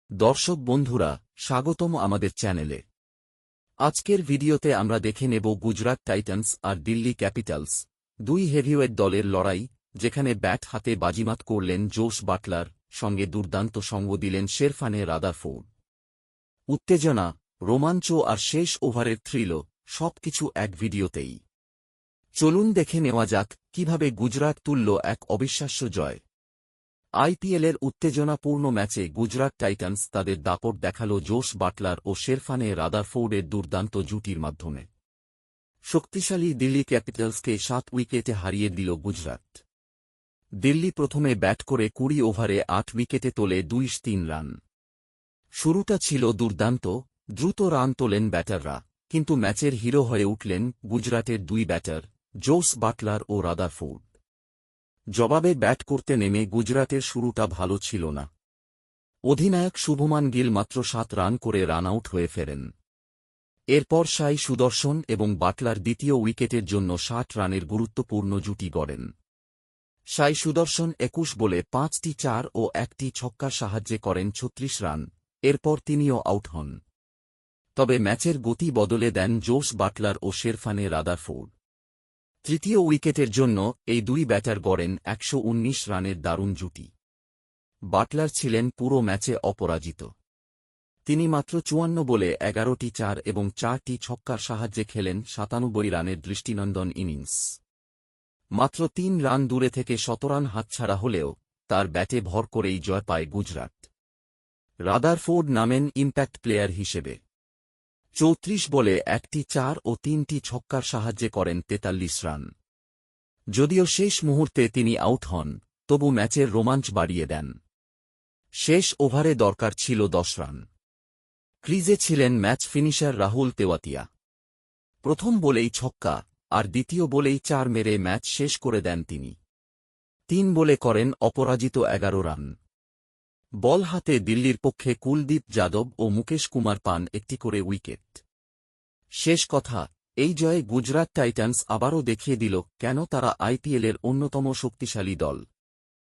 দর্শক বন্ধুরা, স্বাগতম আমাদের চ্যানেলে। আজকের ভিডিওতে আমরা দেখে নেব গুজরাট টাইটান্স আর দিল্লি ক্যাপিটালস, দুই হেভিওয়েট দলের লড়াই, যেখানে ব্যাট হাতে বাজিমাত করলেন জোস বাটলার, সঙ্গে দুর্দান্ত সঙ্গ দিলেন শেরফানে রাদারফোর্ড। উত্তেজনা, রোমাঞ্চ আর শেষ ওভারের থ্রিল, সবকিছু এক ভিডিওতেই। চলুন দেখে নেওয়া যাক কিভাবে গুজরাট তুলল এক অবিশ্বাস্য জয়। আইপিএলের উত্তেজনাপূর্ণ ম্যাচে গুজরাট টাইটান্স তাদের দাপট দেখাল জোস বাটলার ও শেরফানে রাদারফোর্ডের দুর্দান্ত জুটির মাধ্যমে। শক্তিশালী দিল্লি ক্যাপিটালসকে 7 উইকেটে হারিয়ে দিল গুজরাট। দিল্লি প্রথমে ব্যাট করে 20 ওভারে 8 উইকেটে তোলে 203 রান। শুরুটা ছিল দুর্দান্ত, দ্রুত রান তোলেন ব্যাটাররা, কিন্তু ম্যাচের হিরো হয়ে উঠলেন গুজরাটের দুই ব্যাটার, জোস বাটলার ও রাদারফোর্ড। জবাবে ব্যাট করতে নেমে গুজরাটের শুরুটা ভালো ছিল না। অধিনায়ক শুভমান গিল মাত্র 7 রান করে রান আউট হয়ে ফেরেন। এরপর সাই সুদর্শন এবং বাটলার দ্বিতীয় উইকেটের জন্য 60 রানের গুরুত্বপূর্ণ জুটি গড়েন। সাই সুদর্শন 21 বলে 5টি 4 ও 1টি ছক্কার সাহায্যে করেন 36 রান, এরপর তিনিও আউট হন। তবে ম্যাচের গতি বদলে দেন জোস বাটলার ও শেরফানে রাদারফোর্ড। তৃতীয় উইকেটের জন্য এই দুই ব্যাটার গড়েন 119 রানের দারুণ জুটি। বাটলার ছিলেন পুরো ম্যাচে অপরাজিত। তিনি মাত্র 54 বলে 11টি 4 এবং 4টি ছক্কার সাহায্যে খেলেন 97 রানের দৃষ্টিনন্দন ইনিংস। মাত্র 3 রান দূরে থেকে 17 রান হাতছাড়া হলেও তার ব্যাটে ভর করেই জয় পায় গুজরাট। রাদারফোর্ড নামেন ইম্প্যাক্ট প্লেয়ার হিসেবে। 34 বলে 1টি 4 ও 3টি ছক্কার সাহায্যে করেন 43 রান। যদিও শেষ মুহূর্তে তিনি আউট হন, তবু ম্যাচের রোমাঞ্চ বাড়িয়ে দেন। শেষ ওভারে দরকার ছিল 10 রান। ক্রিজে ছিলেন ম্যাচ ফিনিশার রাহুল তেওয়াতিয়া। প্রথম বলেই ছক্কা আর দ্বিতীয় বলেই 4 মেরে ম্যাচ শেষ করে দেন তিনি। 3 বলে করেন অপরাজিত 11 রান। বল হাতে দিল্লির পক্ষে কুলদীপ যাদব ও মুকেশ কুমার পান একটি করে উইকেট। শেষ কথা, এই জয়ে গুজরাট টাইটান্স আবারও দেখিয়ে দিল কেন তারা আইপিএলের অন্যতম শক্তিশালী দল।